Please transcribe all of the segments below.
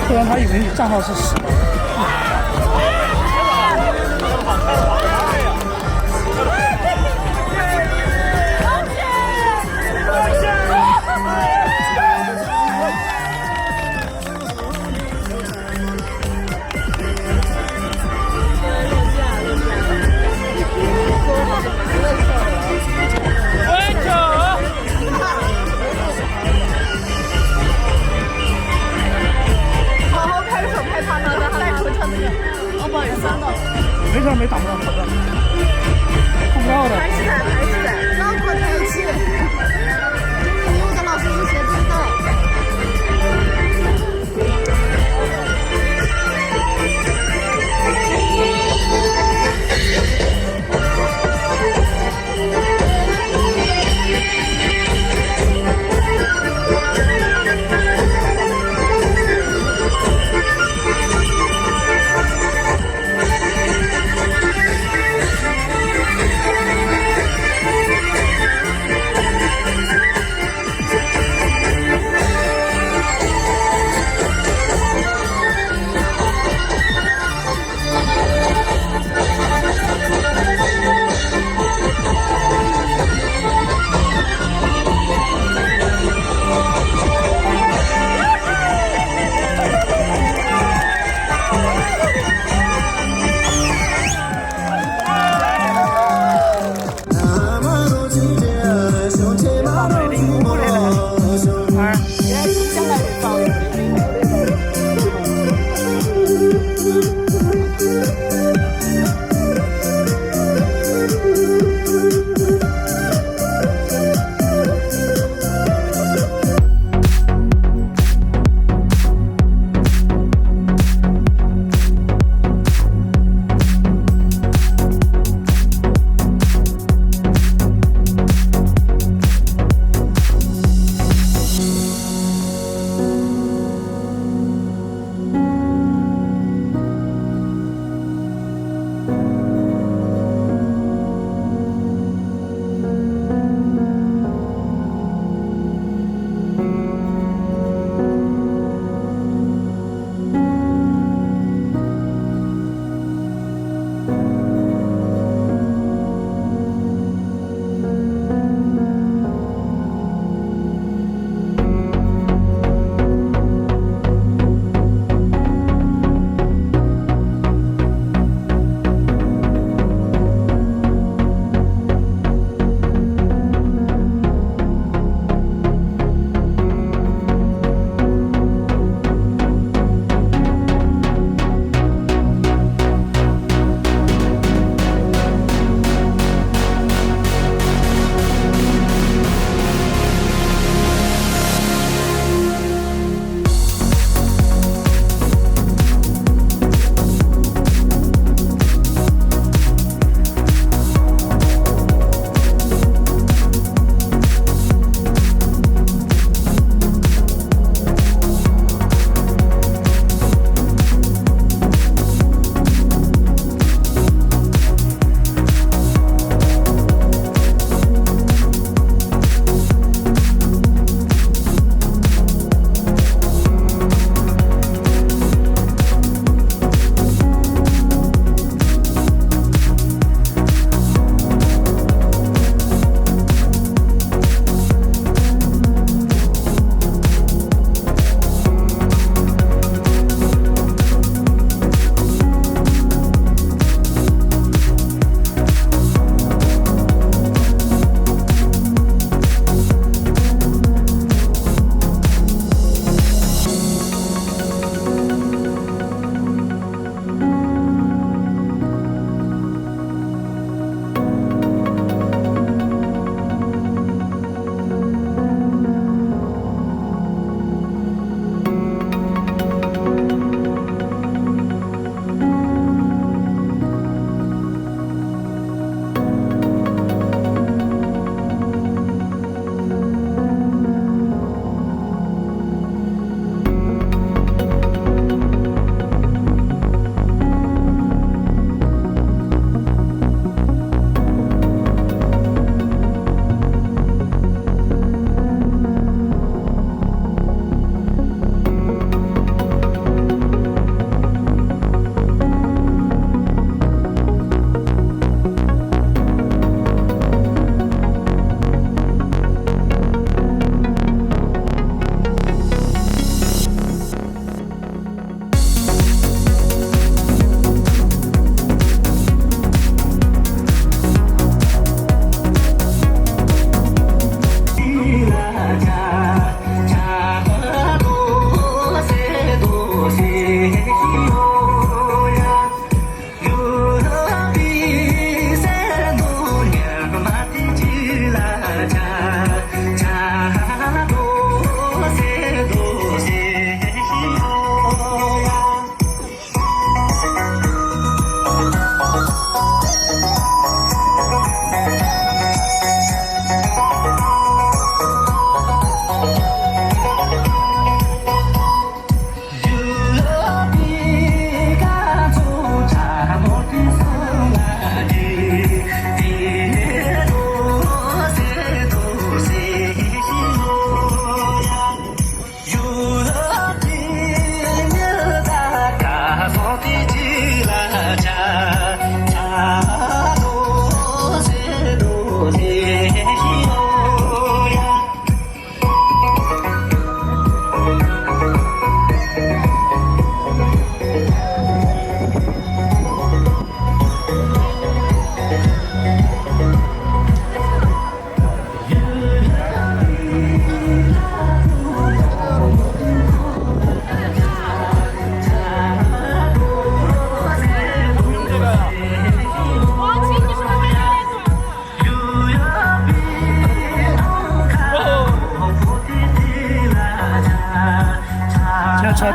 不然他以为你账号是10。没事，没打不到，看不到，看不到的。抬起来，抬起来，绕过抬起。因为我的老师是学知道。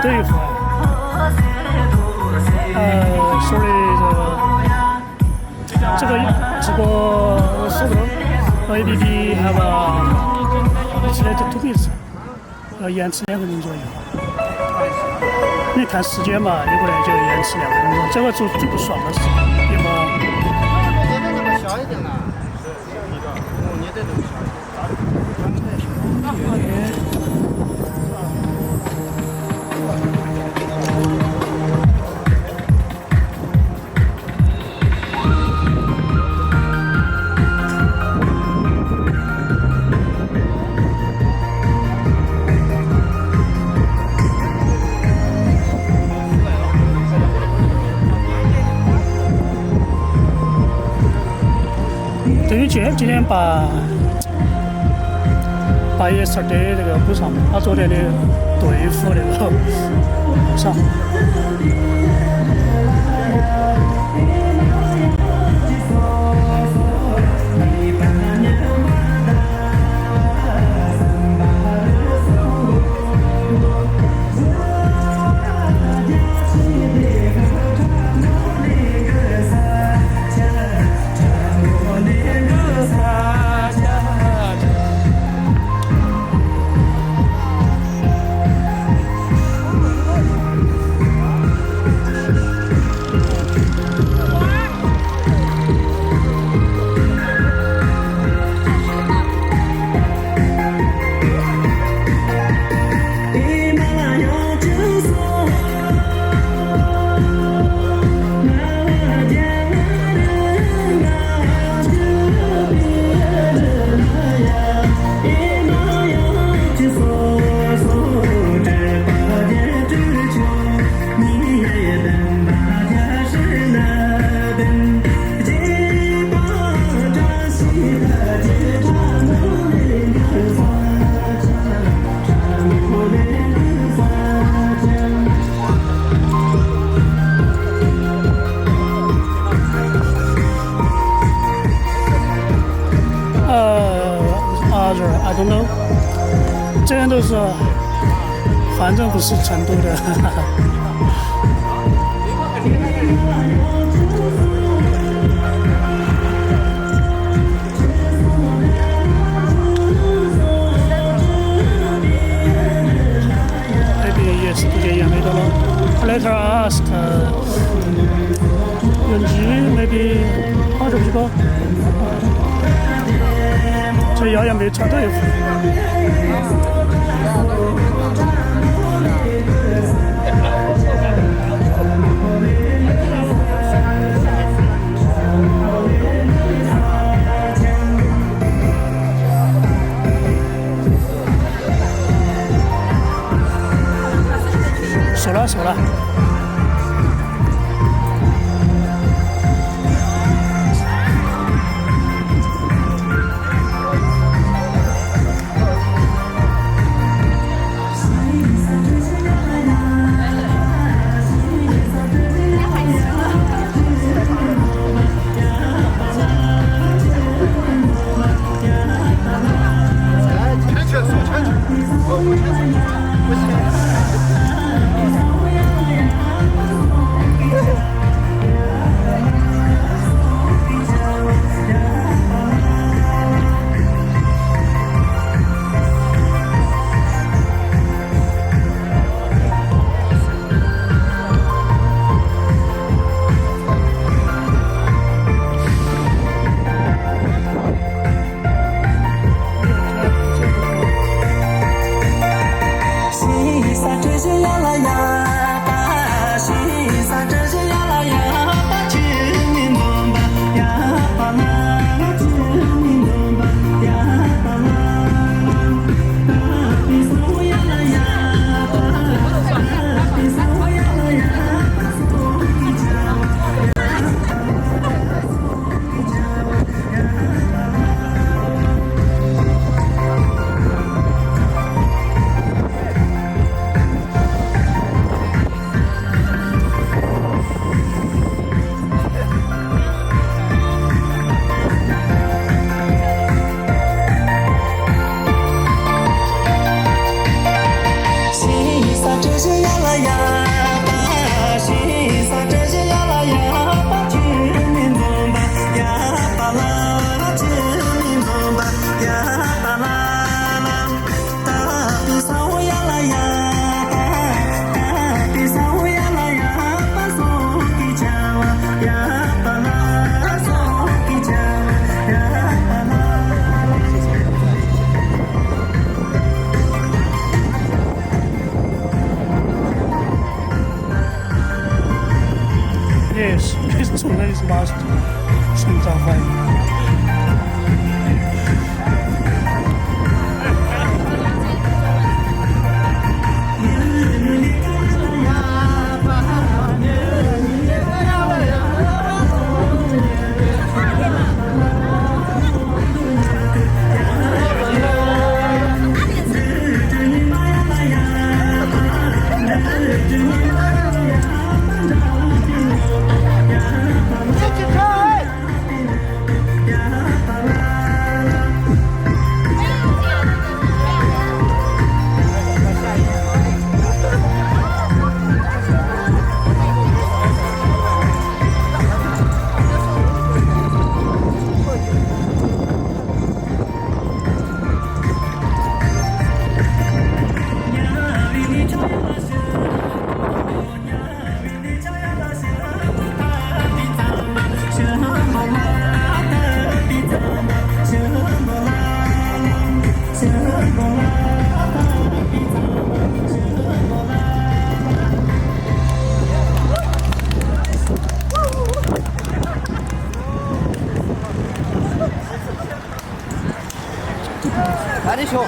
对付啊。所以这个速度ABB have it's like 2 minutes， 要延迟2分钟左右。你看时间嘛，你过来就延迟2分钟，这个就最不爽的事，对吧？捏得这么小一点啊？捏得这么小一点。等于今天把yesterday 这个补上，把昨天的对付那个补上。I don't know， 这样都是，反正不是成都的。Maybe yes， 不介意没得了。Later ask， maybe 8几个。这药也没穿对付。熟了。Yes, it's today's last Shinzhao fight.来的球。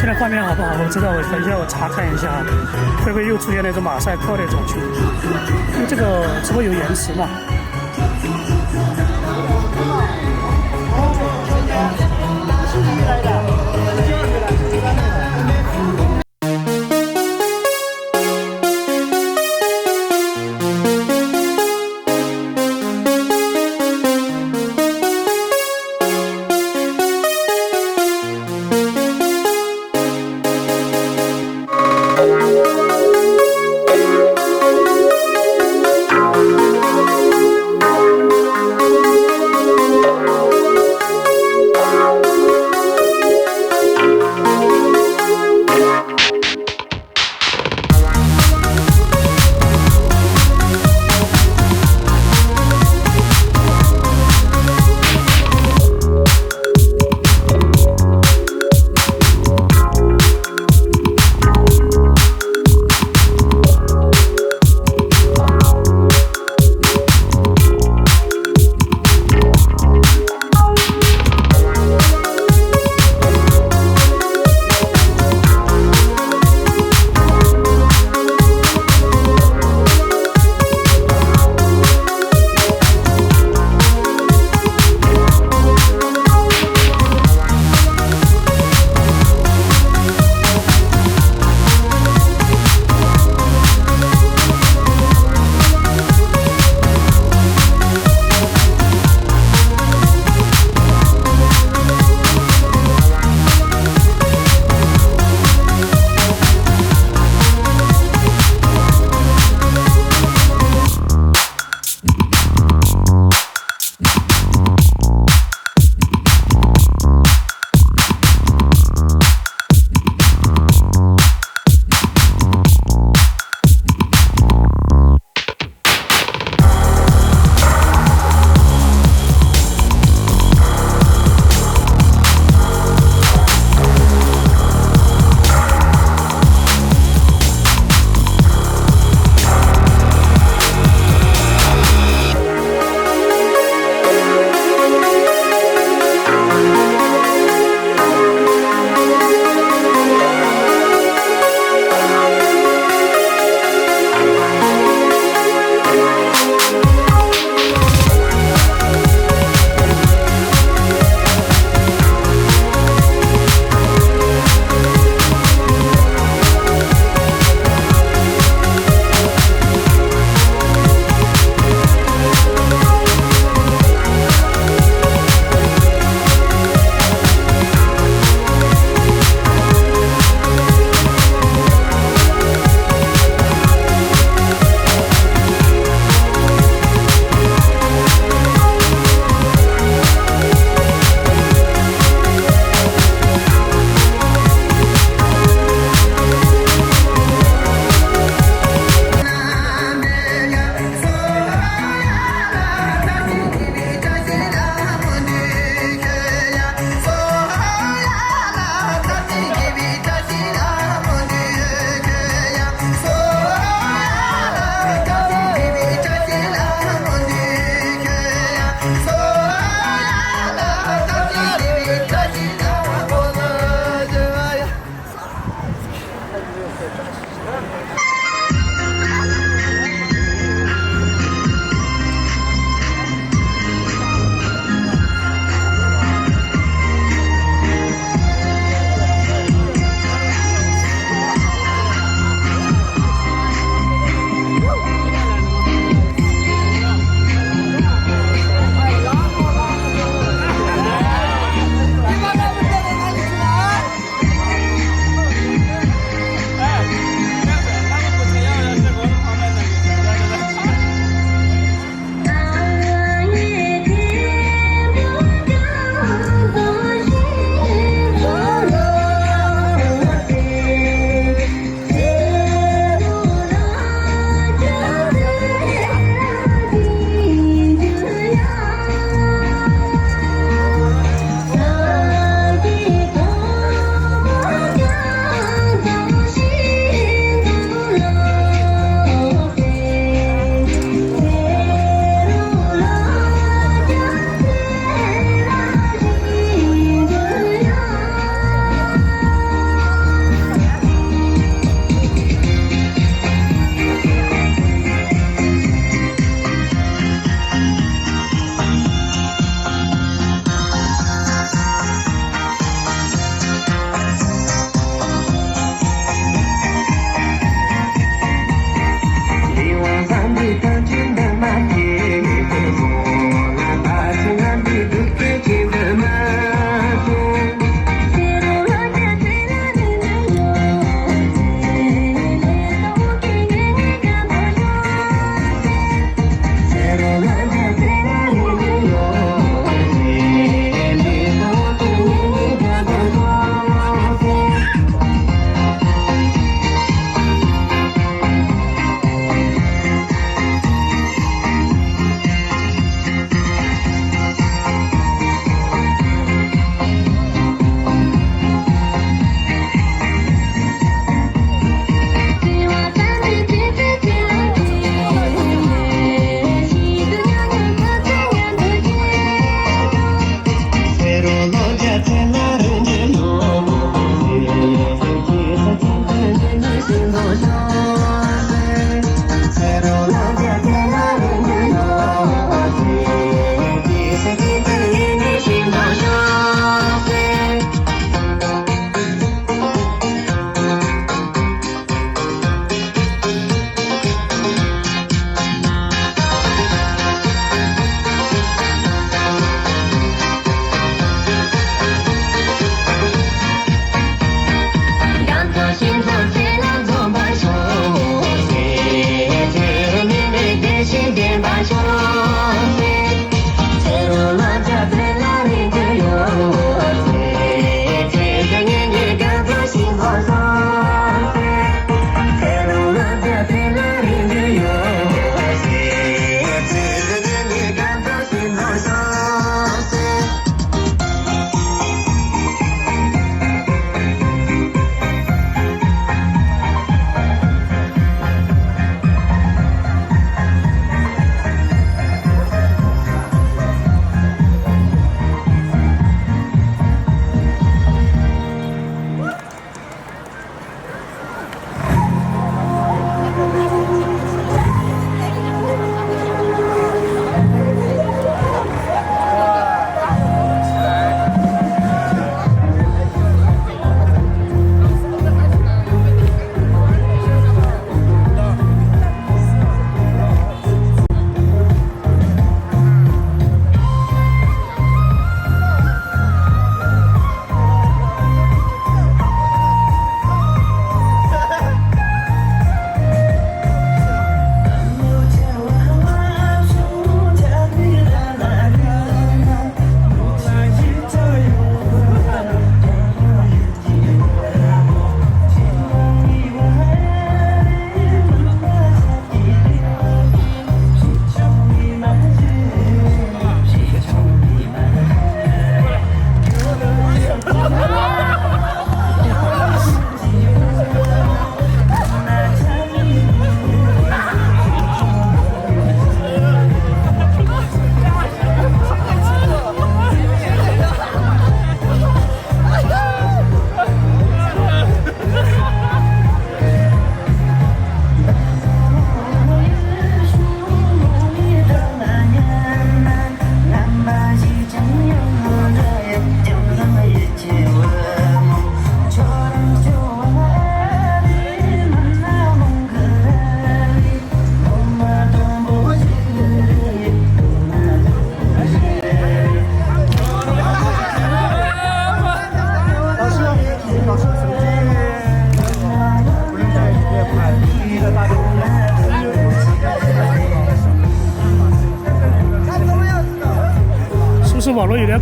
现在画面好不好？我知道，我等一下我查看一下，会不会又出现那种马赛克那种区？因为这个直播有延迟嘛。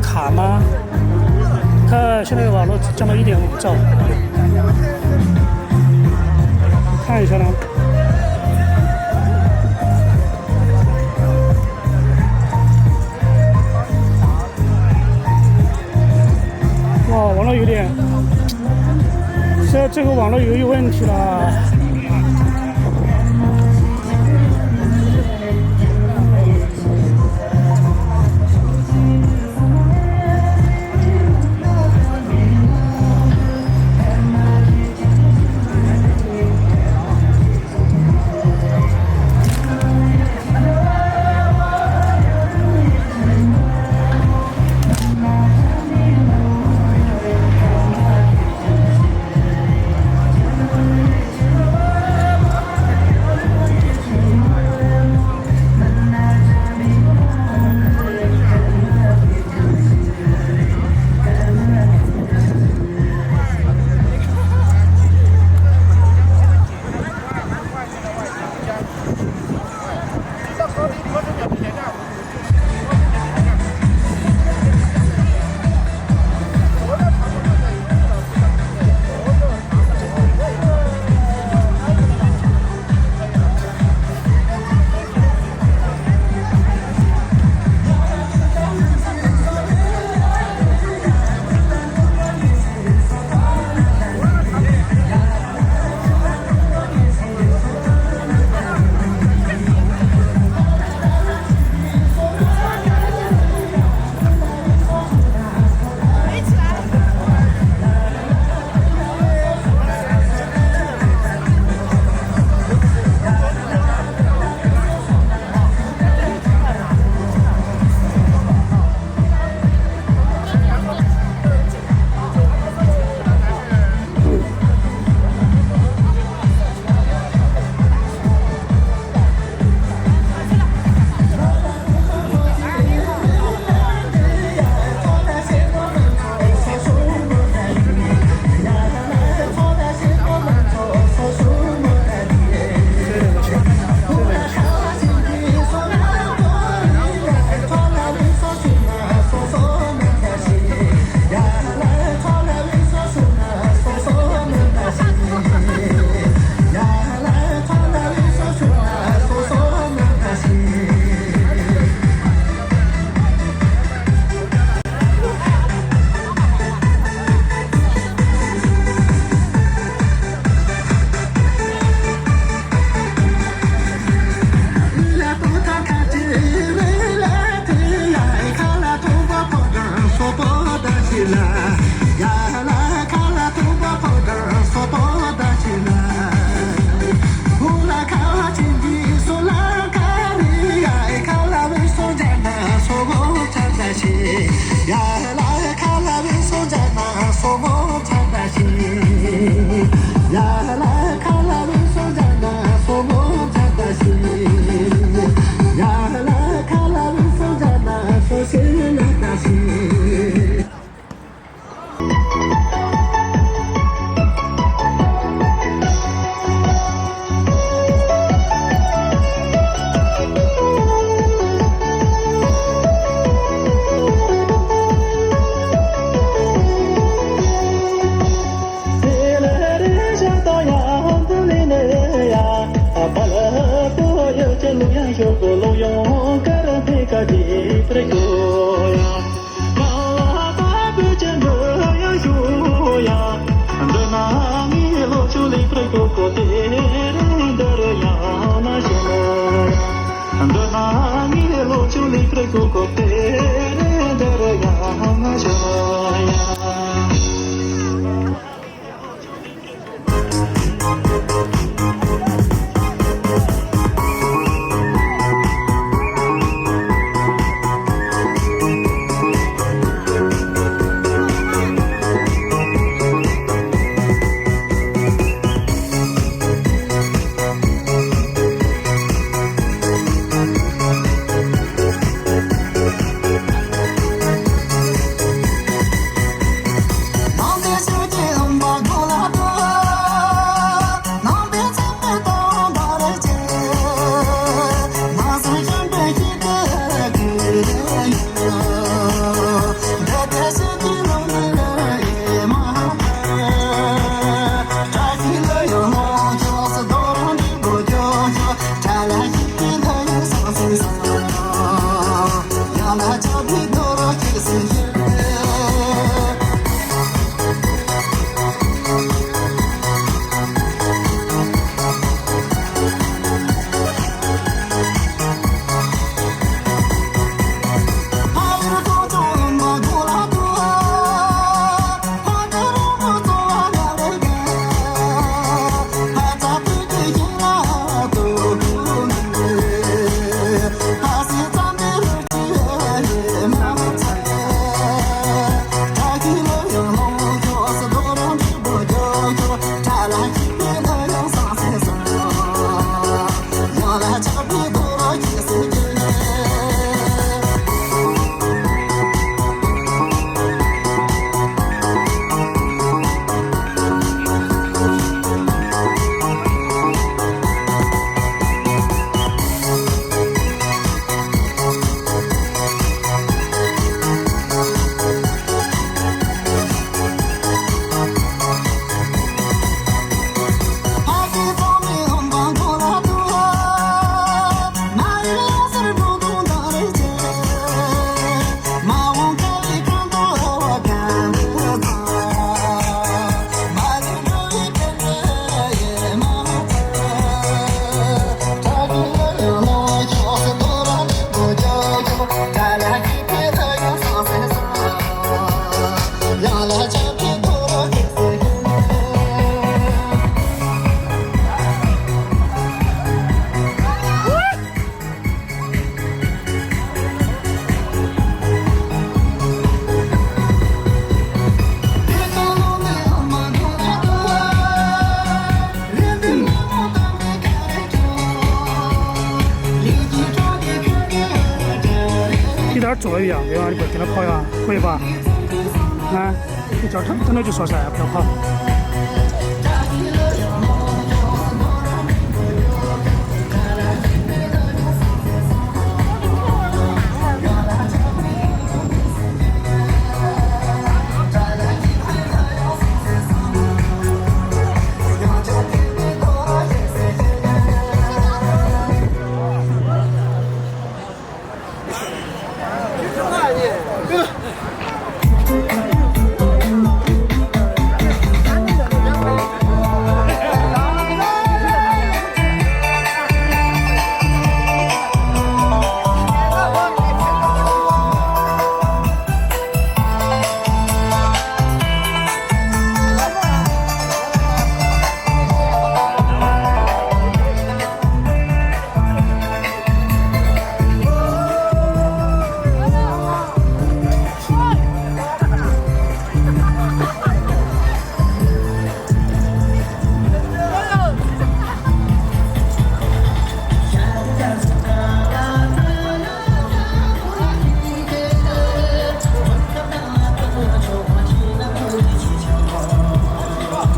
卡吗？看现在网络降到1.5兆，看一下呢。哇，网络有点，这个网络有问题了。做一样，对吧？你不跟他跑呀，可以吧？啊，你这儿等着就说噻，不要跑。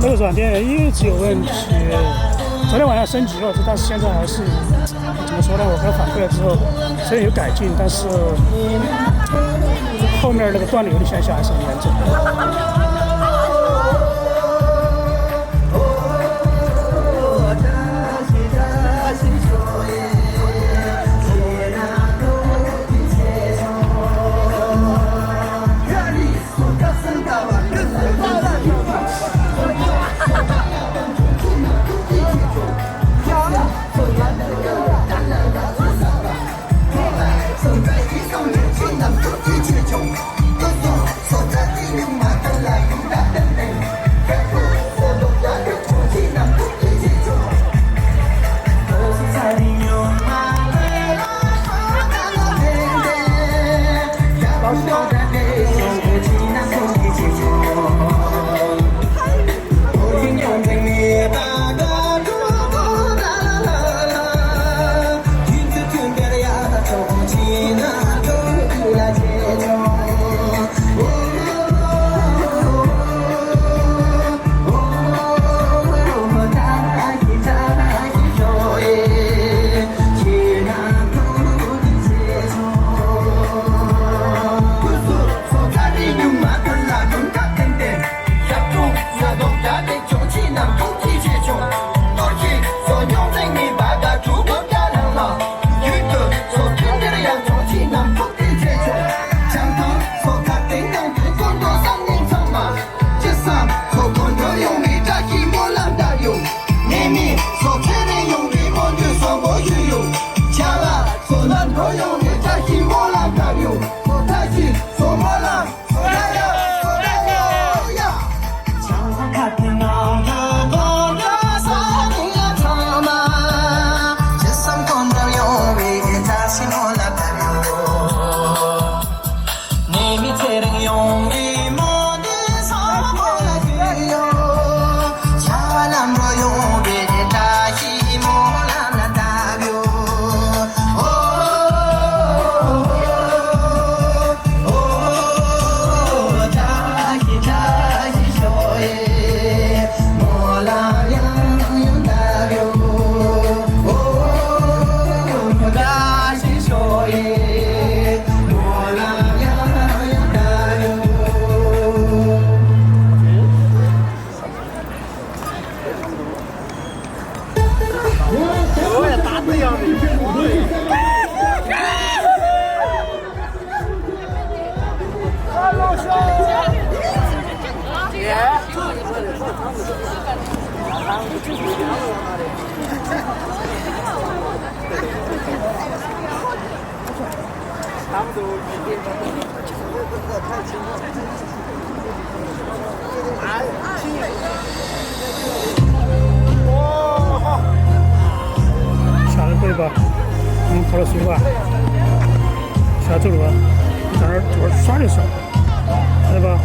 那个软件一直有问题，昨天晚上升级了，但是现在还是怎么说呢？我给他反馈了之后，虽然有改进，但是后面那个断流的现象还是很严重的。下来可以吧？跑到水吧，下走了吧？在那儿坐着耍就耍，来吧？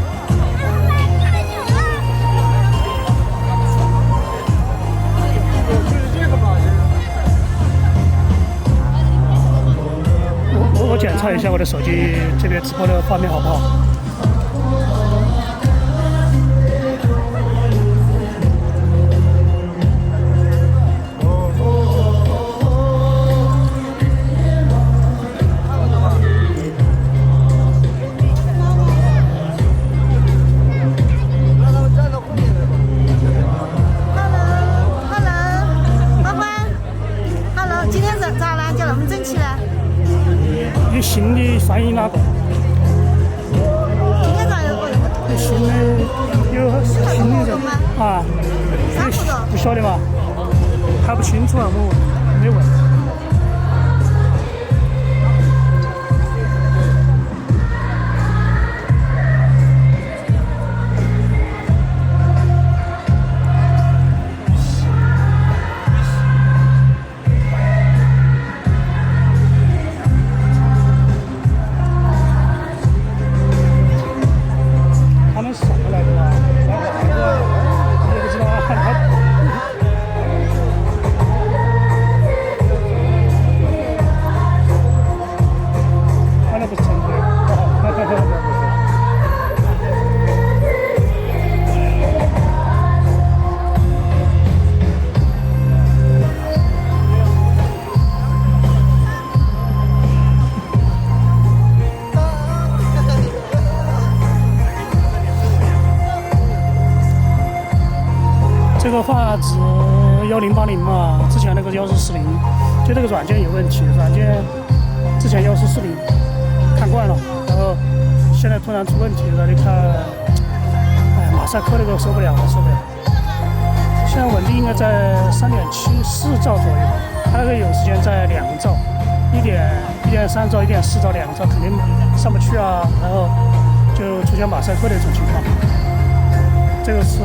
我检查一下我我的手机这边直播的画面好不好？新的翻译哪个？今天咋有个那么多？新的有新的人啊？啥活动？不晓得嘛？还不清楚啊，我没问。这个话指1080嘛，之前那个1440，就这个软件有问题，软件之前1440看惯了，然后现在突然出问题了，你看，哎，马赛克那个受不了。现在稳定应该在3.74兆左右，它那个有时间在2兆，1.3兆、1.4兆、2兆肯定上不去啊，然后就出现马赛克的一种情况。这个是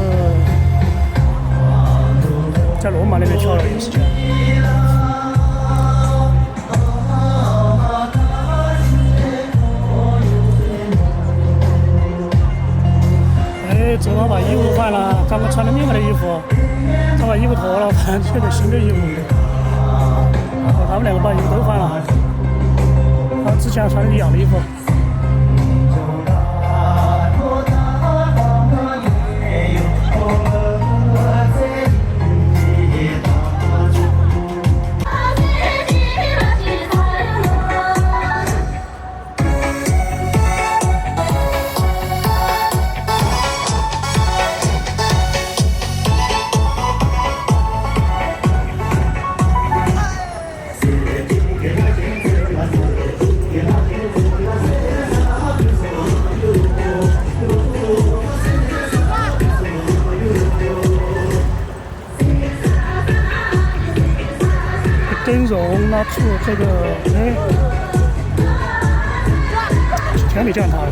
在罗马那边跳了有时间。哎，周老把衣服换了，刚刚穿的另外的衣服，他把衣服脱了，换这个新的衣服。他们2个把衣服都换了，他之前穿的一样的衣服。灯笼拉出这个，哎，几天没见他了。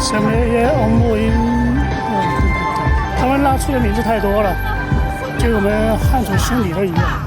什么也我们母音，他们拉出的名字太多了，就我们汉族心里的一样。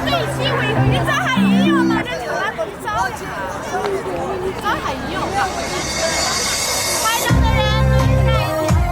这一起回去，你找下医院嘛？你叫他过去找一下，找下医院。怀上的人都是在一起。有。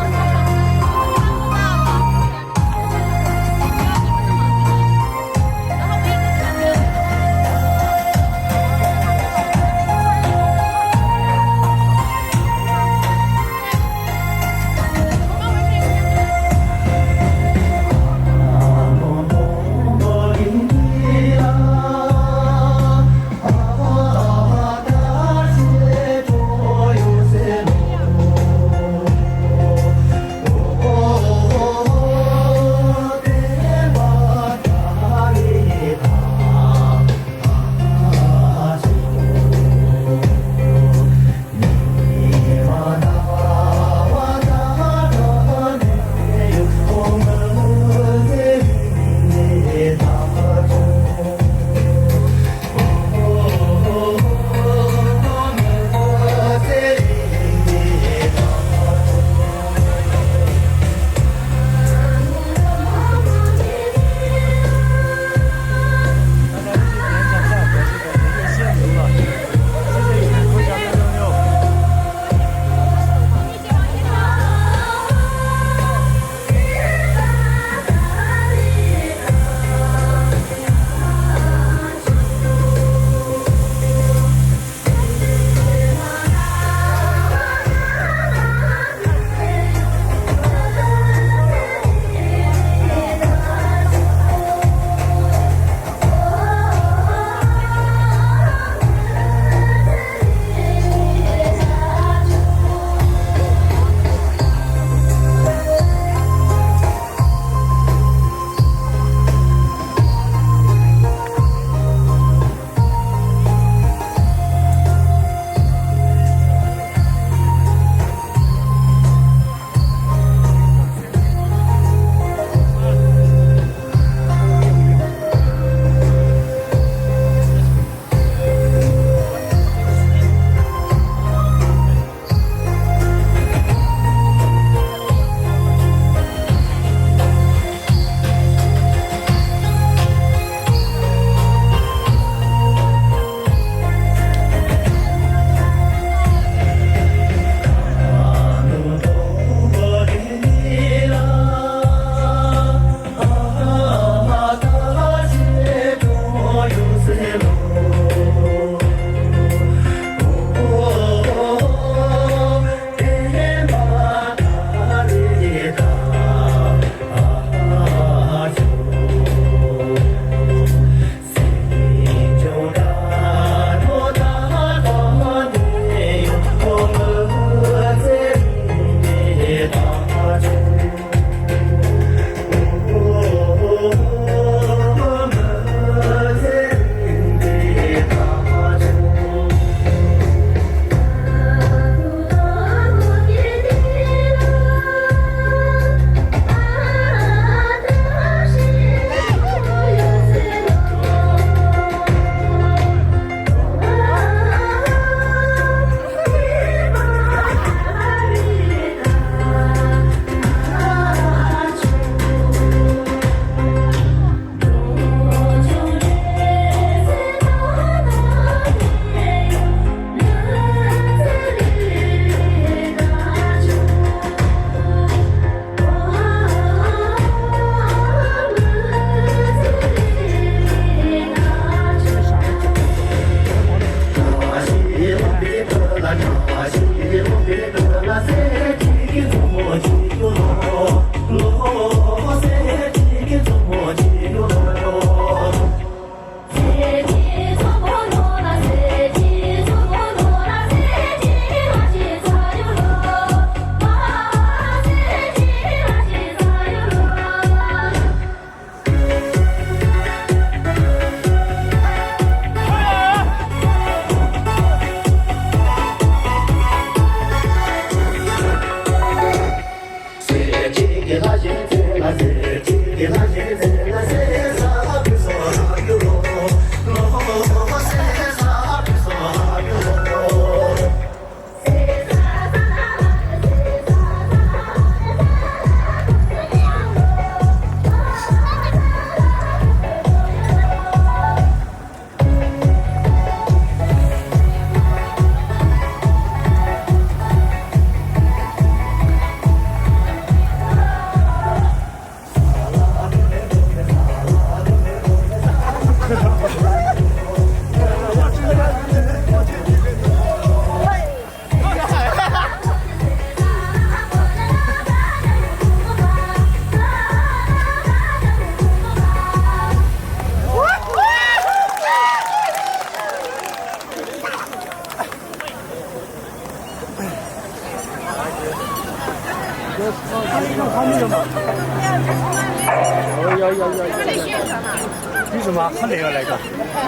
比什么？很那个那个。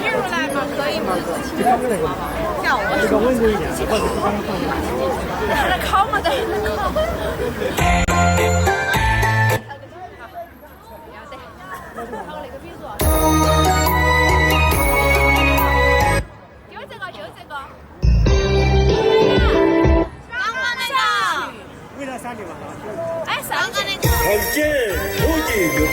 比如来嘛，可以吗？就刚刚那个嘛。像我这个温度一点。那烤嘛的。就这个，就这个。刚刚那个。为了啥地方？哎，上个那个。看见我就有。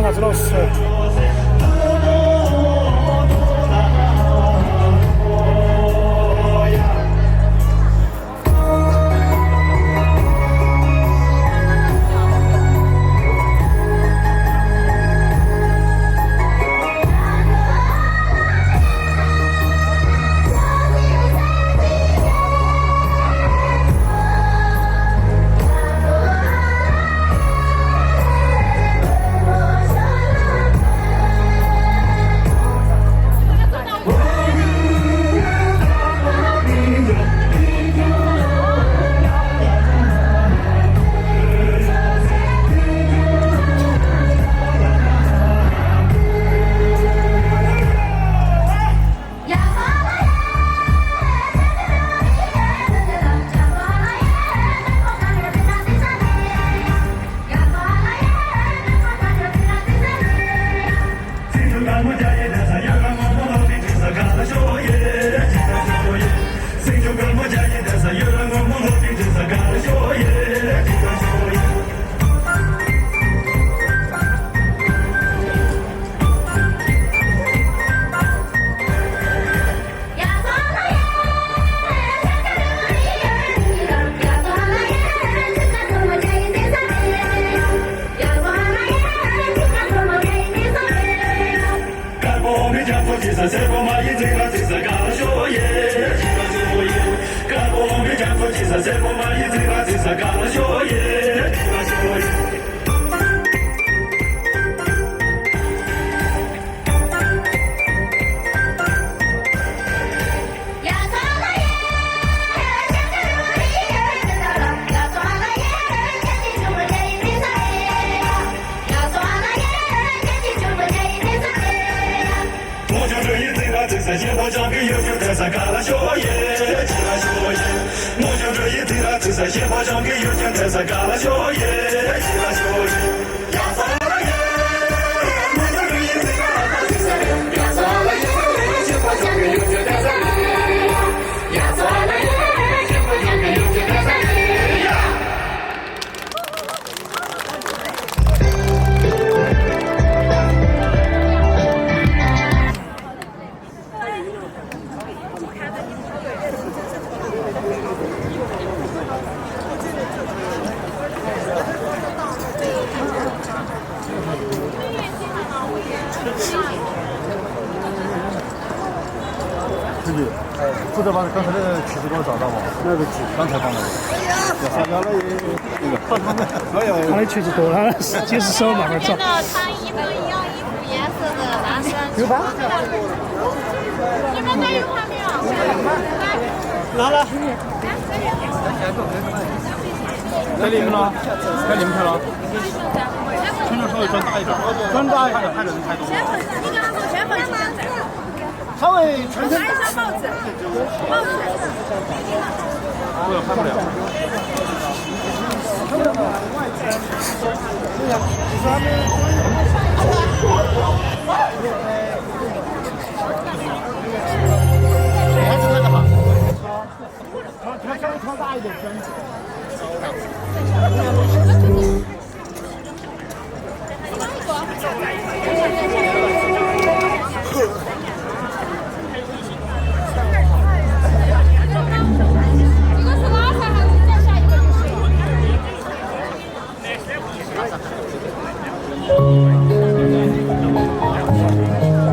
啥子老师？负责把刚才的曲子给我找到吗？那个曲，刚才放的。啥叫了？那个靠他们。哎呀，他的曲子多了，就是手慢慢找。穿一模一样衣服颜色的男生。有吧？你们那有还没有？拿了。在里面了，在里面看了。穿着稍微穿大一点，穿大一点，看着人太多。你跟他说先放吗？稍微穿身。拿一下帽子，帽子。这个看不了。还是那个好。他稍微穿大一点身。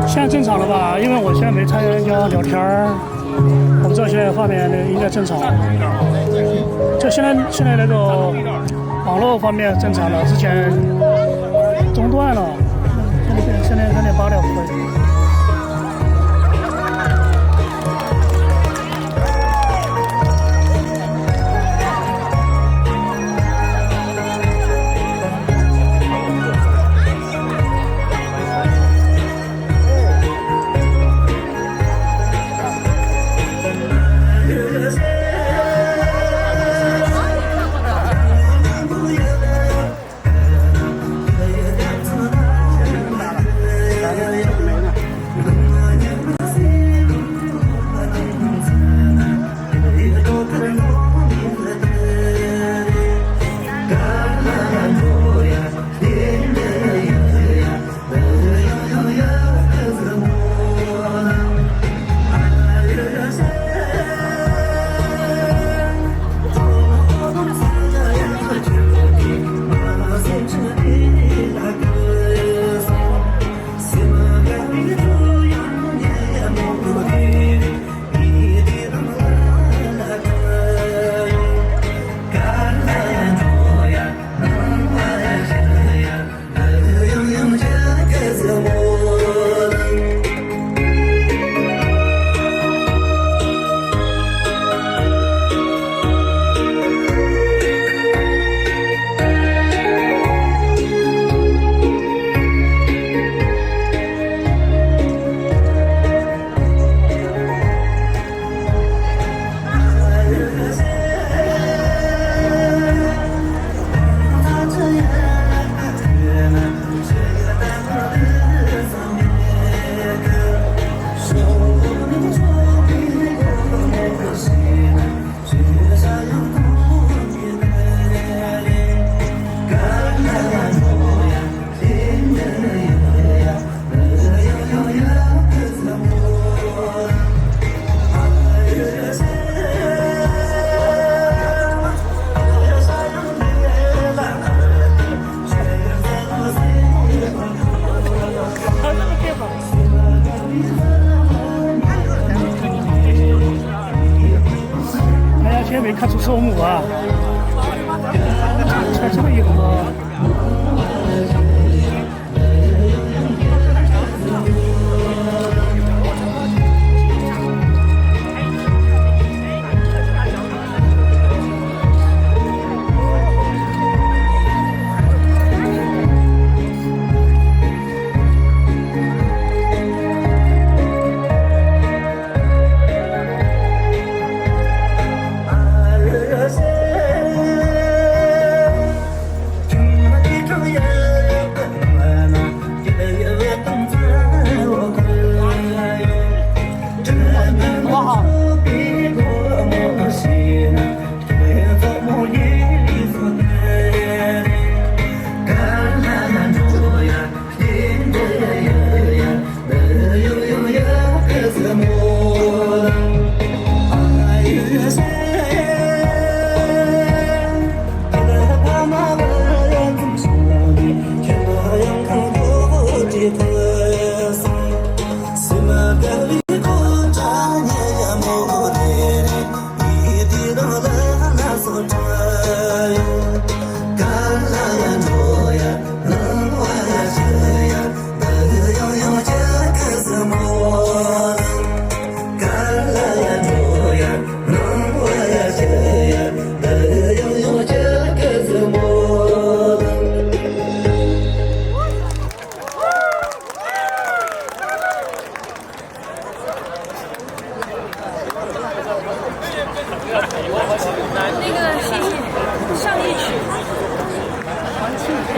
现在正常了吧？因为我现在没参加聊天儿，我不知道现在画面应该正常。就现在那个网络方面正常了，之前中断了，现在3.8了不会。没看出错误啊！穿这个衣服。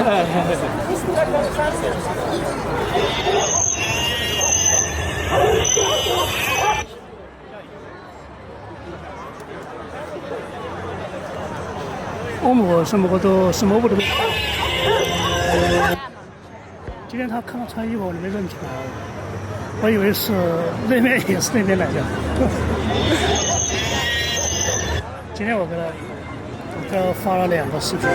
我们什么我都看。今天他看到穿衣服，没认出来，我以为是那边也是那边来的。今天我给他发了2个视频。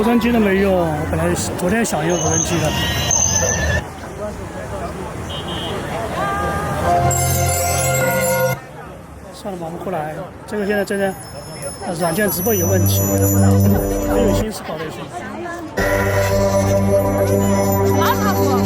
尘机都没用，我本来昨天想用无人机的。算了吧，我们过来。这个现在真的，软件直播有问题，没有心思搞这些。马上过。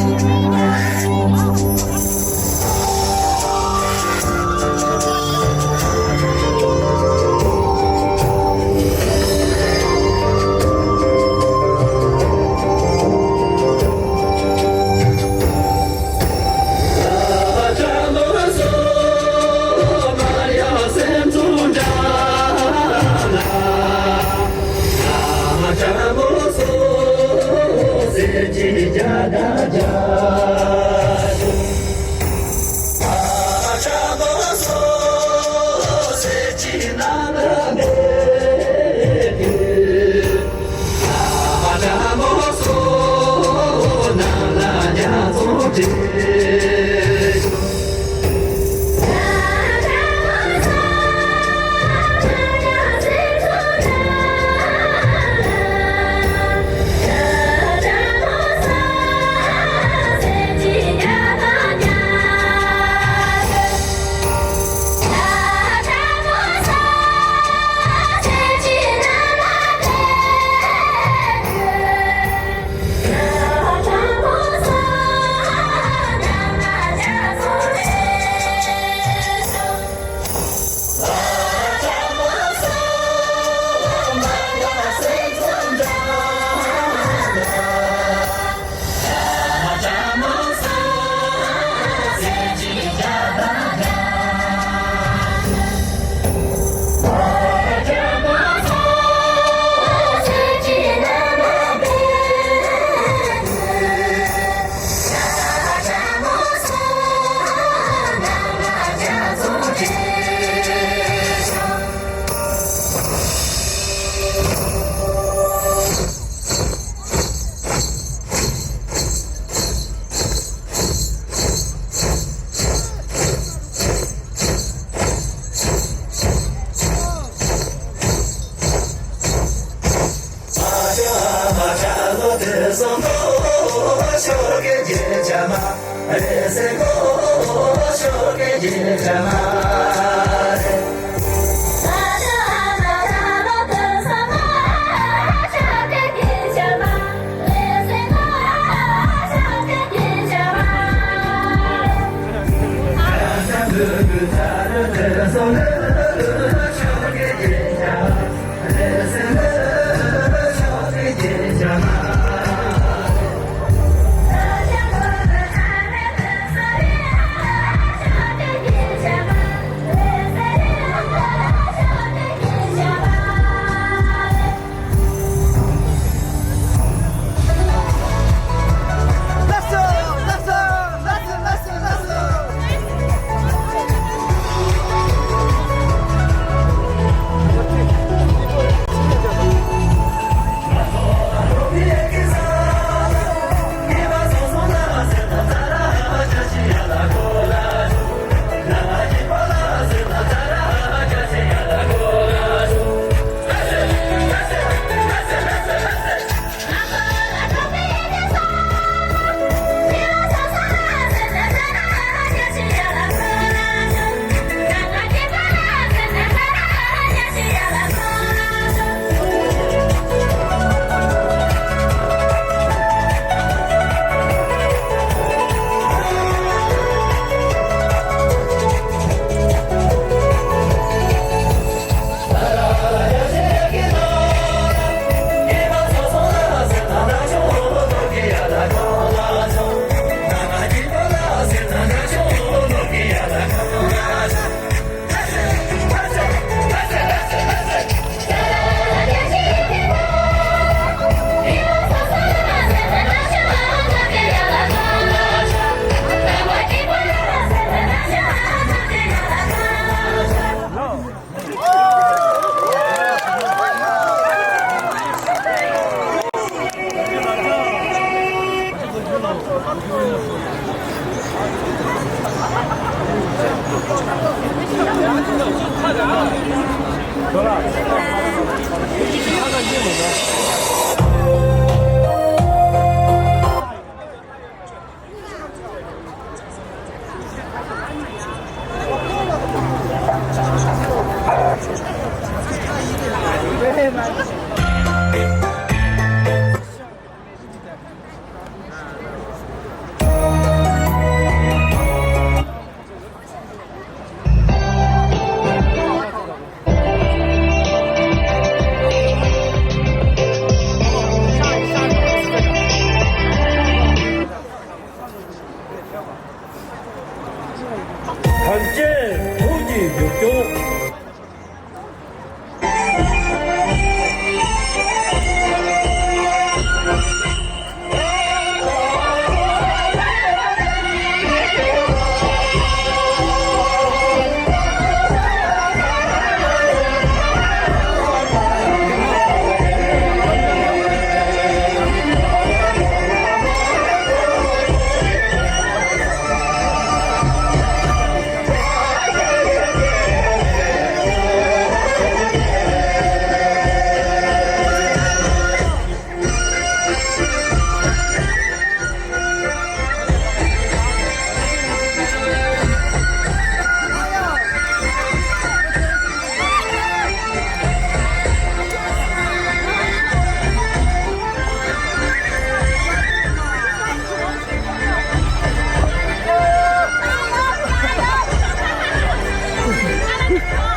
记6票。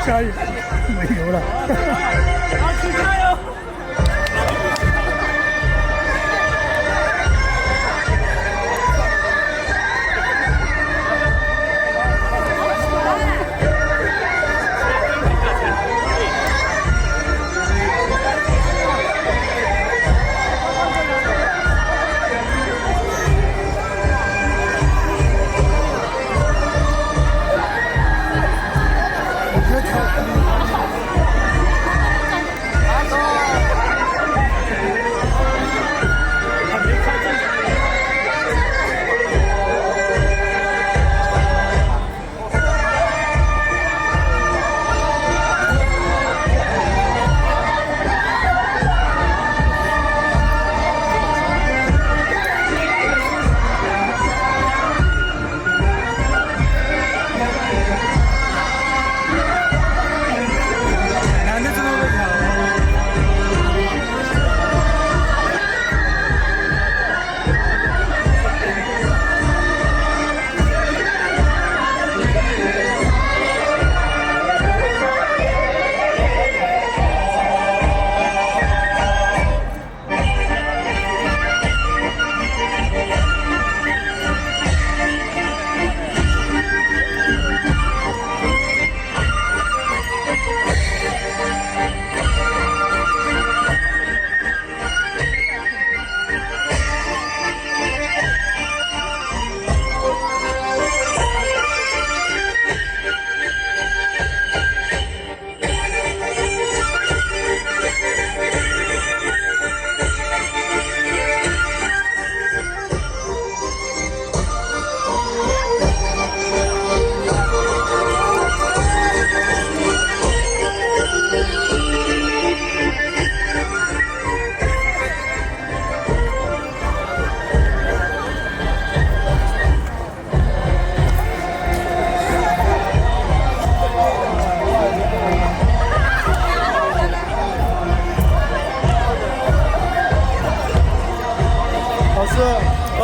加油，没油了。阿奇加油！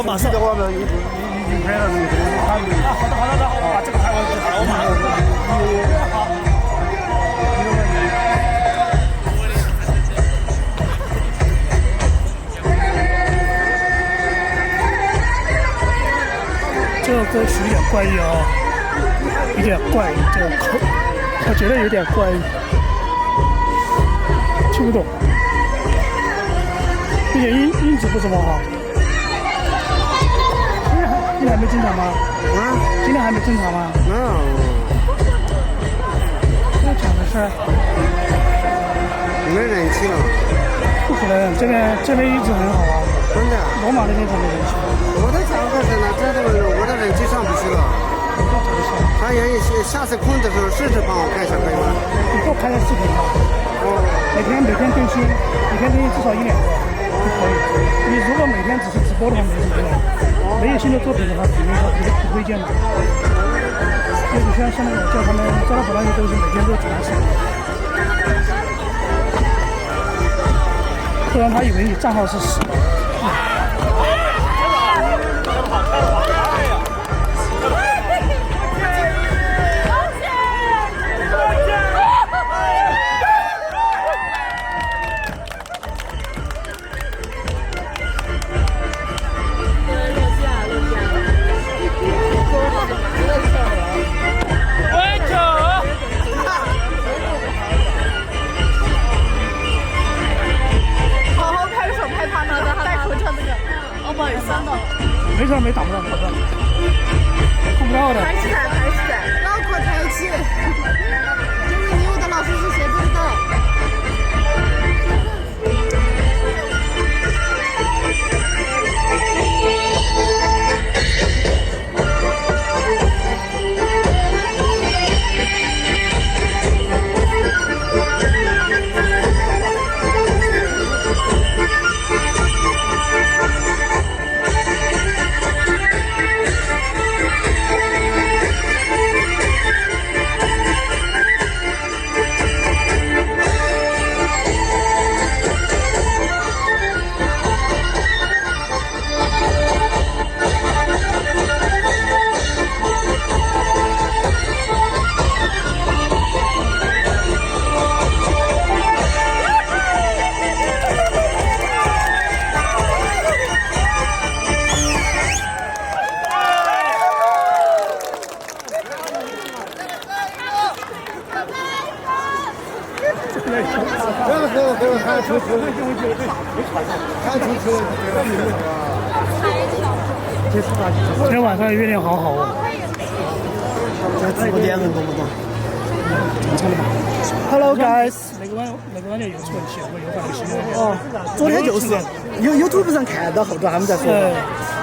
马上的话呢，已经拍了那个他们。好，把这个拍完就好了，我马上。这个歌曲有点怪异哦，有点怪异，这个口，我觉得有点怪异，听不懂，而且音质不怎么好。今天还没进场吗？啊？今天还没进场吗？没有。这讲的是没人气了。不可能，这边一直很好啊。真的？罗马那边才没人气。我的讲的是呢，这种我的人气上不去了。他愿意下次空的时候试试帮我看一下可以吗？你多拍点视频吧。哦。每天更新，至少1-2个就可以。你如果每天只是直播的话，没什么用。没有新的作品的话，肯定不推荐的。就你像那种叫他们招到好多人都是每天都转视频，不然他以为你账号是死的。喂，9。今天晚上月亮好好哦。这直播间人懂不懂？正常的吧。 Hello guys， 那个软件又出问题了，我又换了新的。哦，昨天就是YouTube 上看到后头他们在说，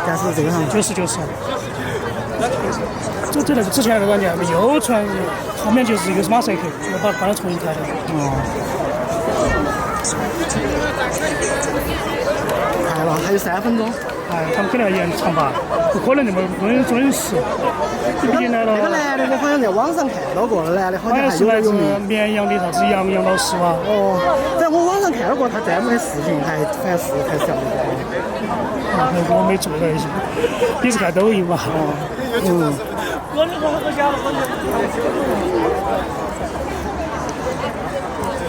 但是这个上就是。这那个之前那个软件又传，后面就是一个是马赛克，我把它重新开的。开了，还有3分钟。哎，他们肯定要延长吧，不可能那么准时。毕竟来了。那个男的我好像在网上看到过，男的好好像还像是来自有点有名。绵阳的啥子杨老师哇。哦，在我网上看到过他专门的视频，还反正是还是要那个。我没注意到一些，你是看抖音嘛？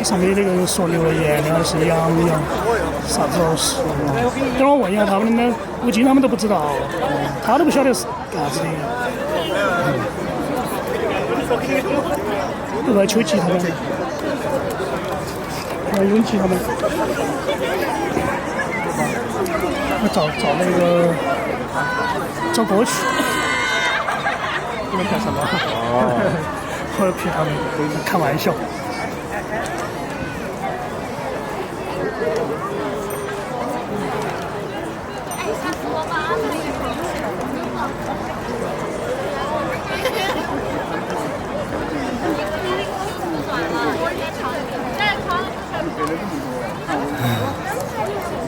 上面那个人说留了言的是杨啥子老师？等我问一下他们，估计他们都不知道，他都不晓得是干啥子的。来秋吉他们，来永吉他们，我找那个找歌曲，你们干什么？我要骗他们，开玩笑。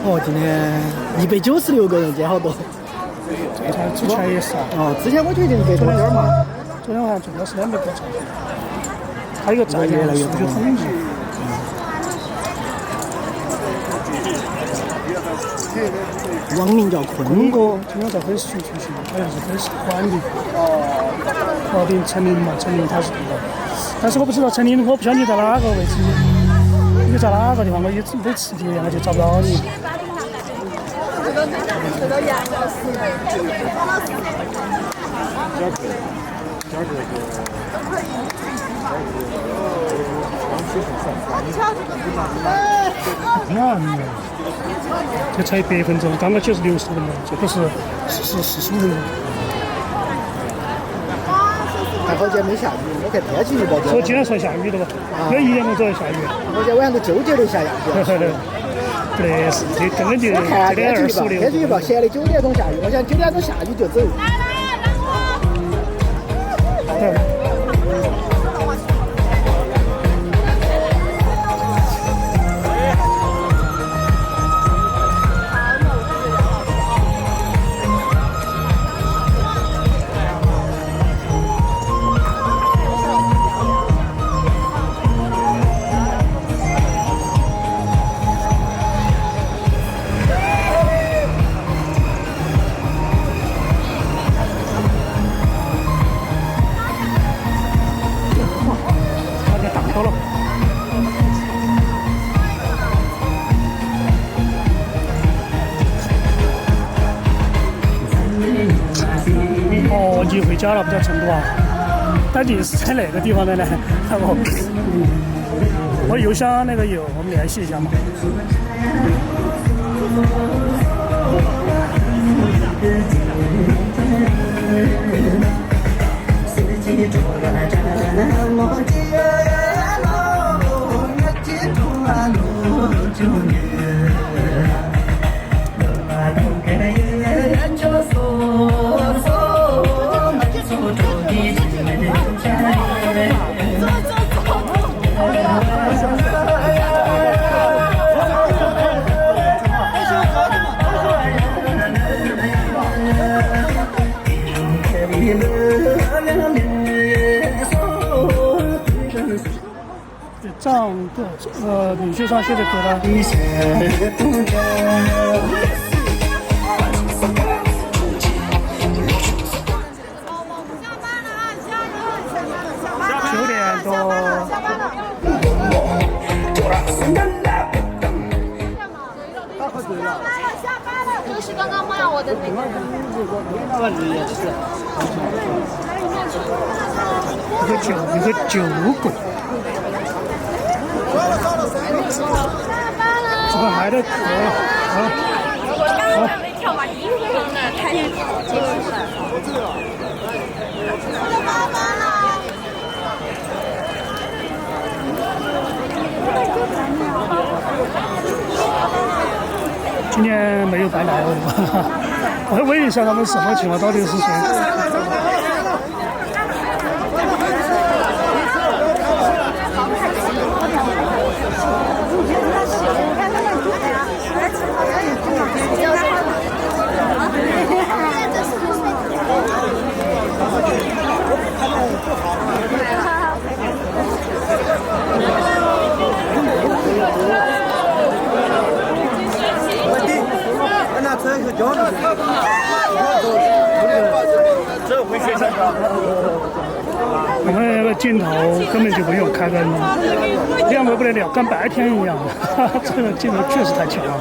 哦，今天196个人，今天好多。之前也是啊。哦，之前我觉得100多点嘛。昨天晚上最多是200多场。还有一个在线数据统计。网名叫坤哥，今天在粉丝群出去，好像是粉丝管理。哦，对，陈琳嘛，陈琳他是对的。但是我不知道陈琳，我不晓得你在哪个位置。你在哪个地方？我每次留言我就找不到你。这才100分钟，刚刚就是60分钟，这不是45分钟。还好今天没下雨，我看天气预报说今天说下雨的吧？有1点钟左右下雨。我今天晚上都纠结了一下要不要。不得是，这根本就我看天气预报，天气预报写的9点钟下雨，我想9点钟下雨就走。哦，你回家了，不在成都啊？但你是在哪个地方的呢？我邮箱那个有，我们联系一下嘛。账的女婿上写的歌单。9点多。下班了，就是刚刚骂我的那个。一个酒鬼。这个卖的可刚才没跳完衣服呢，太结束了。今年没有办大欧，我问一下他们什么情况，到底是谁？我们那个镜头根本就没有开灯，亮得不得了，跟白天一样。这个镜头确实太强了，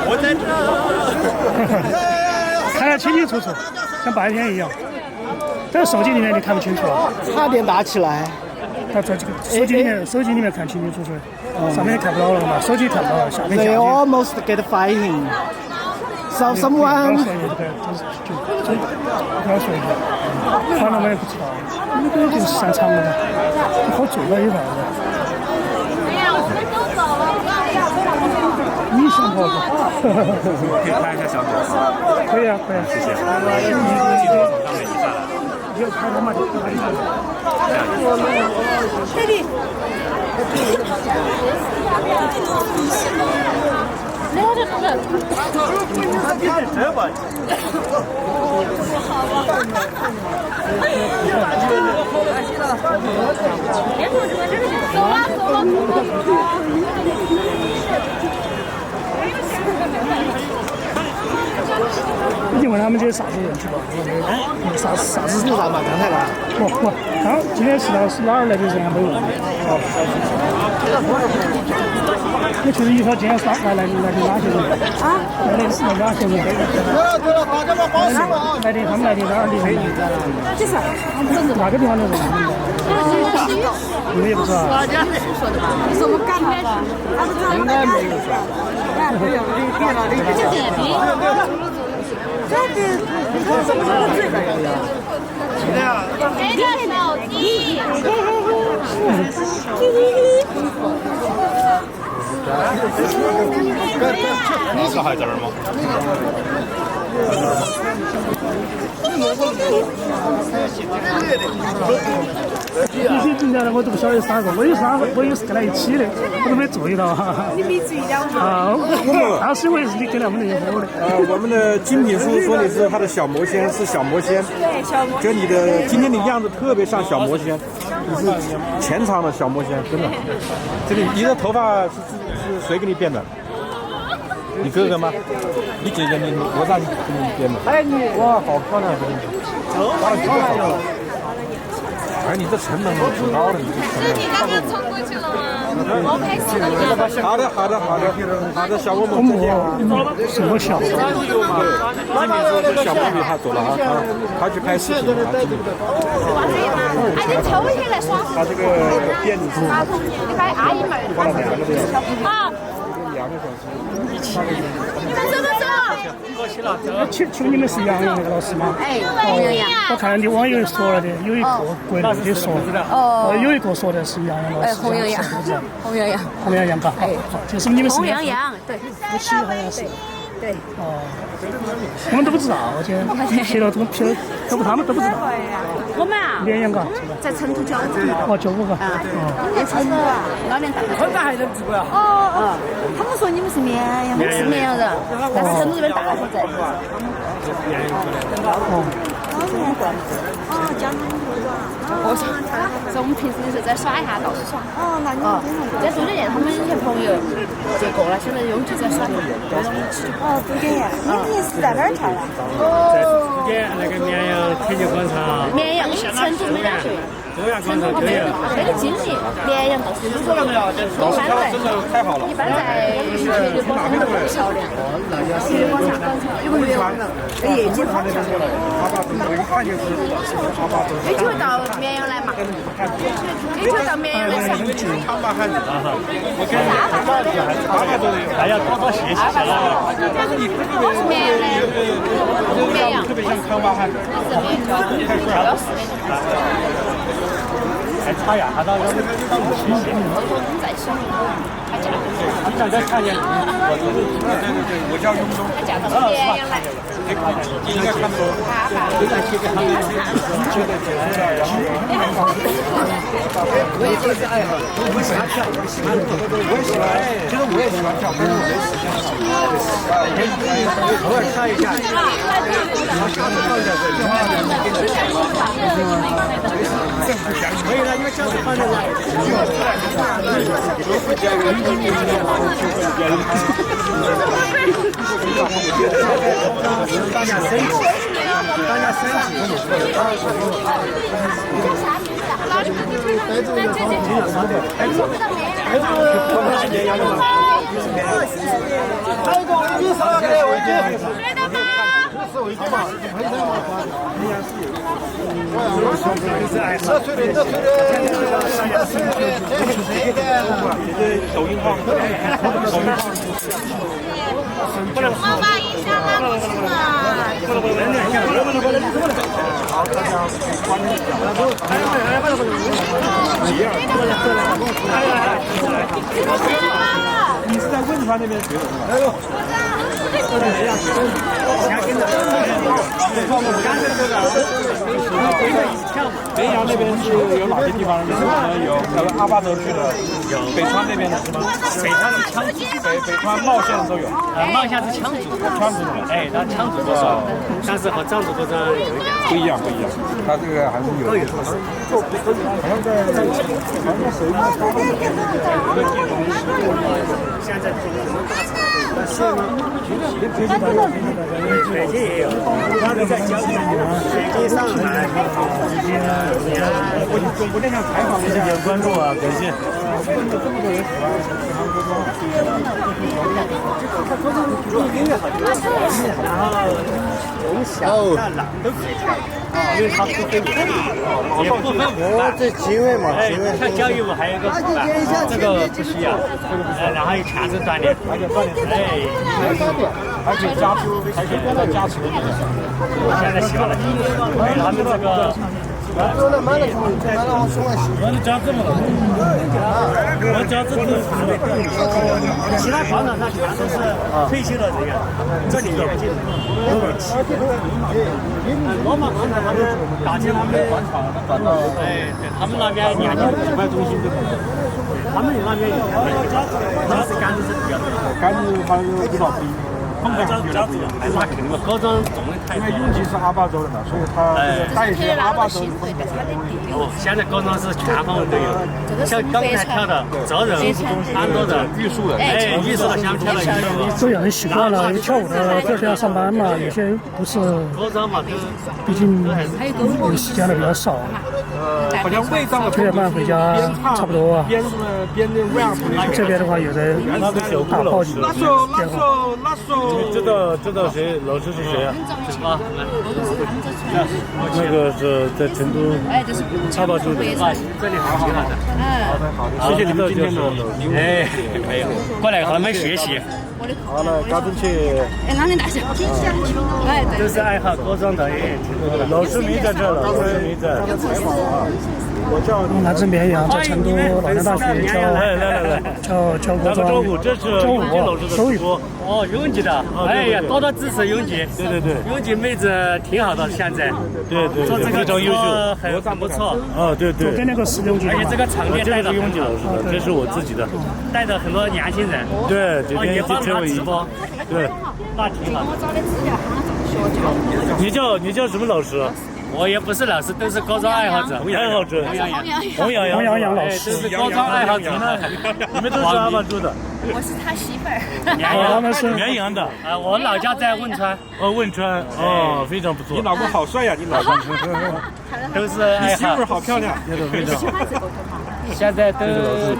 我在这。看得清清楚楚，跟白天一样。但是手机里面你看不清楚啊，差点打起来。它在这个手机里面看清清楚楚，上面看不到了嘛，手机看不到了，下面下 They 去。almost get fighting. So someone 不要说一个，反正我也不知道，那个就是擅长的嘛，好做了一下子。你想跑不？可以拍一下小狗。可以啊，可以啊，谢谢。有拍他妈的，你问他们这些啥子人去吧？啥子是啥嘛？刚才吧？不，刚今天是哪儿来的人还没问。你确实一条街上来的哪些人？啊？来的是哪些人？对了，大家把保险了。来的他们来的哪儿的人？这是哪个地方的人？你们也不知道。你说我们干嘛的？应该没有吧？老师还在这儿吗？这些进来的我都不晓得是哪个，我有是跟他一起的，我都没注意到。你没注意到啊，当时我也是你跟他们那一伙的。我们的精品书说的是它的小魔仙是小魔仙，对，小魔就你的今天的样子特别像小魔仙，你是前场的小魔仙，真的。这里你的头发是谁给你编的？你哥哥吗？你姐姐你多大给你编的？哎你哇，好漂亮，真的，画的漂亮了。哎，你这成本挺高的，你这成本。你刚刚冲过去了吗？我拍死了你。好的，小我们之间什么小？精品书是小魔女她走了啊，她去拍视频啊。哎，你抽起来耍。她这个店里是你把阿姨们花了2个多小时。啊。 2个小时。你们走不走？请你们是杨洋那个老师吗？哎，洪洋洋。我看你网友说了的，有一个国内的说，有一个说的是杨洋老师。哎，洪洋洋，洪洋洋，洪洋洋吧？哎，就是你们是洪洋洋，对，夫妻好像是。对。哦，我们都不知道，这撇了他们都不知道。我们啊，绵阳嘎，在成都95。哦，95个。在成都啊，老年大学。他们还能直播啊？哦，他们说你们是绵阳，我们是绵阳人，但是成都这边大学在。哦，江南哦，所以我们平时就是在耍一下，到处耍。哦，那你在中间店，他们有些朋友结过了，现在又就在耍。哦，中间店，你是在哪儿跳的？在中间那个绵阳体育广场。绵阳成都美大学。中央广场都有。那个经理，绵阳倒是一般在，一般在体育广场很漂亮。体育广场有个月光，业绩好。他把这个一看就是他把有机会到绵羊来嘛，你就到绵羊来噻。康巴汉子啊哈，还要多多学习下来。我是绵羊的，绵羊，特别像康巴汉子。是绵羊，要400多。还差呀，还到要学习。在小，还嫁你想再看见？我叫雍东，还嫁到绵羊来。你应该看过。我也就是爱好，我喜欢跳，我喜欢跳，我也喜欢，其实我也喜欢跳，但是我偶尔跳一下，可以了，因为这样子放在大家身体，大家身体。抖音号，妈妈一下拉过去你是在汶川那边学的是吧？绵阳那边是有哪些地方？有阿坝州去的，有北川那边的是吗？北川是羌族，北川茂县都有。茂县是羌族，羌族的，哎，他羌族多少？但是和藏族多少有一点不一样，不一样。它这个还是有。好像在谁呢？现在北京也有，他们在交流，北京、上海，我那想采访一下，关注啊，感谢。哦，因为他不分也不分我这机会嘛，哎，机会。像交谊舞还有一个这个不需要，然后有强制锻炼，而且锻炼哎，而且加持，还可以得到加持。现在小了，哎，他们这个。慢了，我送来。我家这么了，我家这个其他广场上全都是退休的人员，这里年轻人都有7个。罗马广场他们打进他们的广场，哎，对他们那边年轻举办中心对，他们那边有，他是甘蔗是比较多，甘蔗还有多少比？家族哎，那肯定嘛，高中种类太多。因为永吉是阿坝州的嘛，所以它带一些阿坝州。哦，现在高中是全方位都有，像刚才跳的泽人、安多的、玉树的，哎，玉树的相跳的也有。都有人习惯了，跳舞的个个要上班嘛，有些不是，高中嘛，毕竟有时间的比较少。好像卫藏的9点半回家差不多啊。编的 rap 这边的话，有的打报警电话。知道谁老师是谁啊？啊，那个是在成都插报处的，这里好的，谢谢你们今天的礼物，哎，没有，过来和他们学习。好了，赶紧去。哎，哪里大小？哎，对。都是爱好高中的，哎，老师没在这了，老师没在。我叫来自绵阳，在成都老年大学教高中，教舞都有。哦，永吉的，哎呀，多多支持永吉。对，永吉妹子挺好的，现在。对，做这个非常优秀，很不错。哦，对，昨天那个是永吉，而且这个场地带的永吉老师的，这是我自己的，带着很多年轻人。对，这边也帮他直播。对，那挺好。我找的资料哈，怎么学教？你叫什么老师？我也不是老师，都是高中爱好者。爱好者，洪洋洋老师，都是高中爱好者。你们都是阿坝州的。我是他媳妇儿。他们是绵阳的。啊，我老家在汶川。哦，汶川，哦，非常不错。你老公好帅呀，你老公。都是你媳妇好漂亮，喜欢这个头发。现在都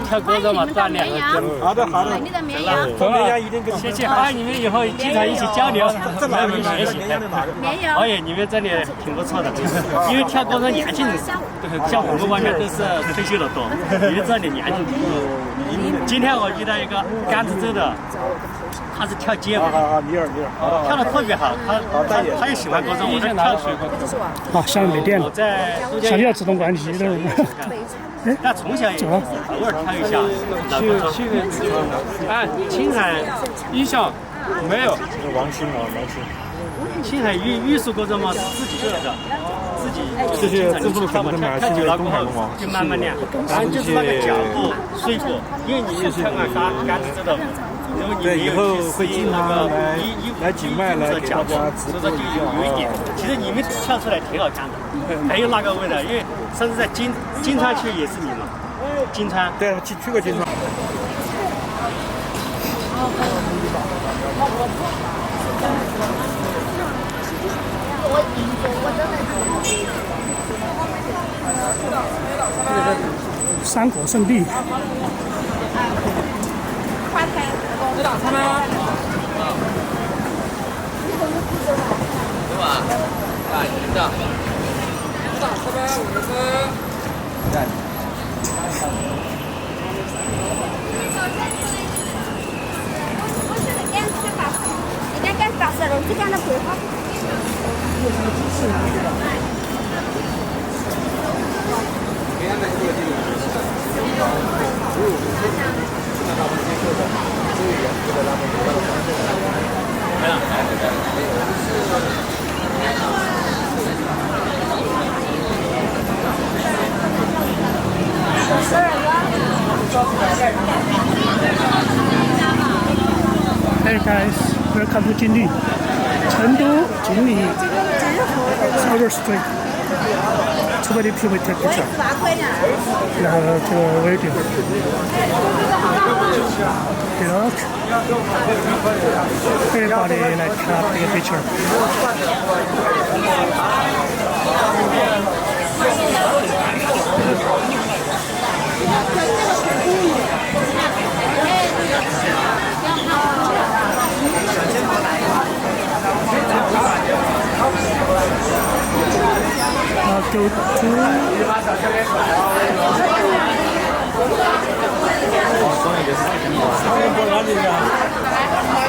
跳高了嘛，锻炼。好的好的，你的绵羊，我们家一定跟谢谢，欢迎你们以后经常一起交流，和你们学习。绵羊。哎呀，你们这里挺不错的，因为跳高的年轻人，像我们外面都是退休的多，你们这里年轻人多。今天我遇到一个甘孜州的，他是跳街舞，跳的特别好，他也喜欢高中，我在跳水过。啊，现在没电了，想要自动关机的。他从小也偶尔跳一下。去青海艺校没有。王鑫。青海艺术高中嘛，自己学的，这些支付可能跳久了过后就慢慢练，然后就是那个脚步、水果，因为你是跳完杆子的。对，以后会经常来景迈来给大家直播一下。有一点，其实你们跳出来挺好看的，很有那个味道。因为上次在金川区也是你嘛，金川。对，去过金川。三国圣地。Hey guys, welcome to 金立，成都金立 Silver Street. Too many people take picture. 然后这个video. Look. Everybody like take a picture. Go to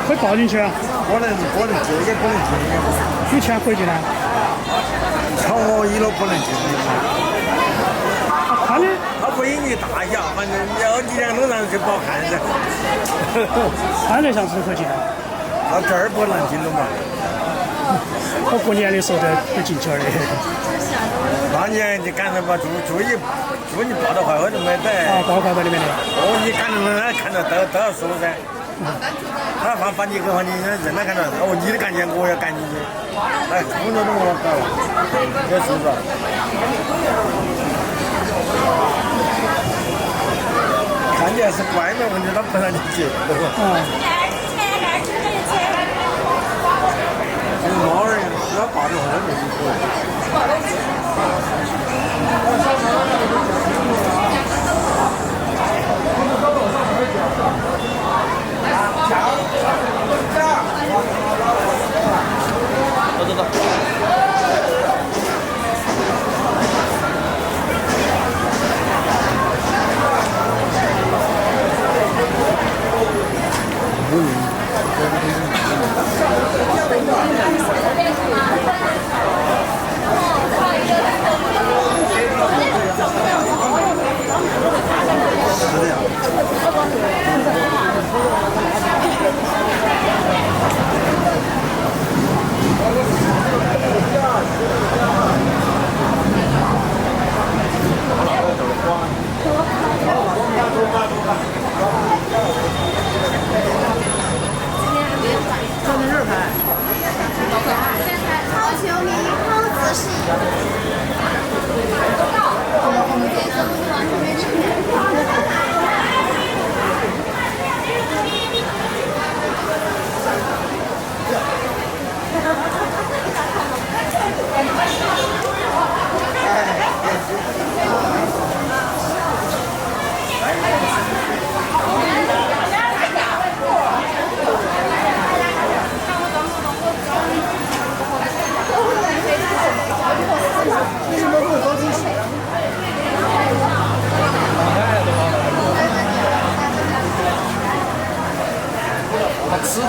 会跑进去啊？不能这个不能进。有钱回进来？超我1楼不能进。他不允许大小，反正要你两个路上就不好看噻。他那上次会进来？到这儿不能进了嘛。我过年的时候都进去了的。那年你赶上把猪你抱到怀后头没得。啊，抱怀里面的。哦，你赶着人看到都要说噻。他把你给话你人家看到，哦，你的赶紧我要赶进去。哎，工作都我搞了，这是不是？看起来是乖嘛，问题他不让你进。老人要抱着后面就可以。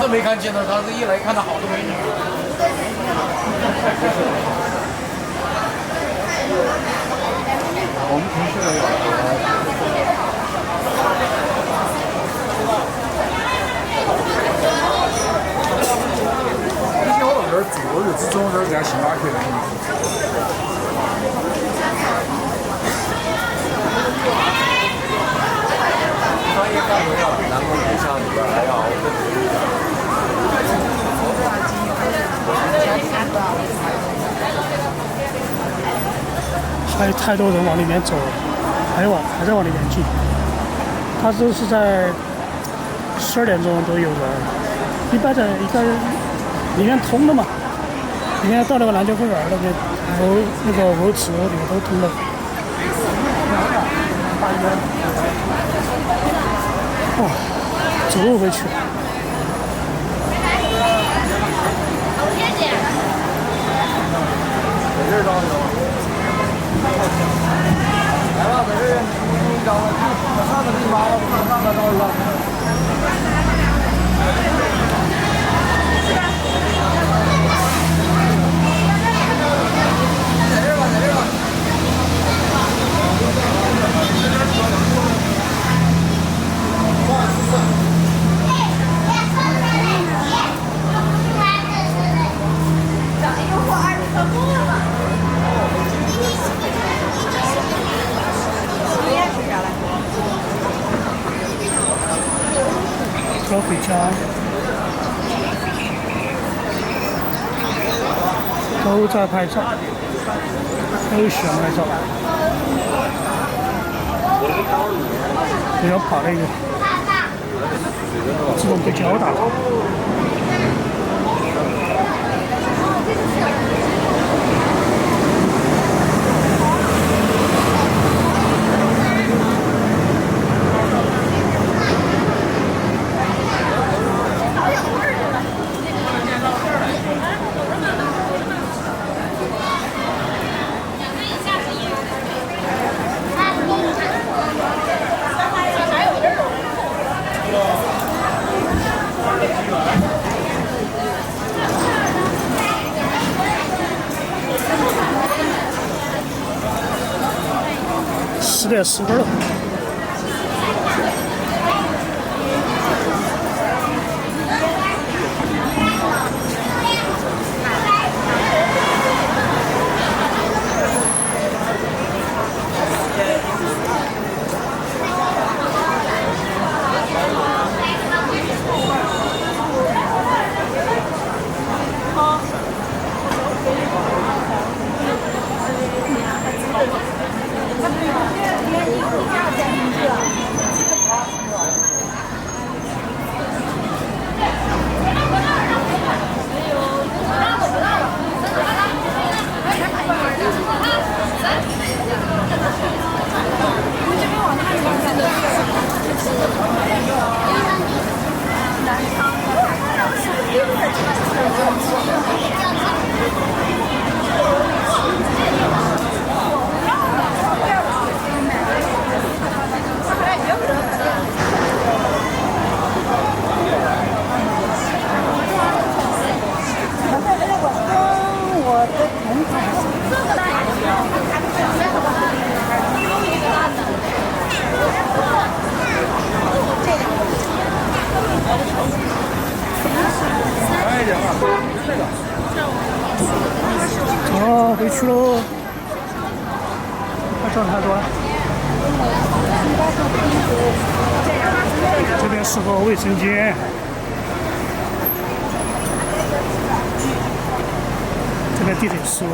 都没看见到，他是一来看到好多美女。我们同事的以前我到这儿住，我就只走这儿家星巴克的。商业范围要比南宫古巷里边还要更还有太多人往里面走，还在往里面进。他都是在12点钟都有人，一般在一个里面通了嘛，里面到那个篮球公园那边，那个舞池里面都通了。哇，走路回去。来了，在这儿你找我，上个地方，上个找一个。要回家，都在拍照，都喜欢拍照。我要跑那个自动被交打。10点10分了。好，回去喽。拍照太多了。这边是个卫生间。这边地铁4楼。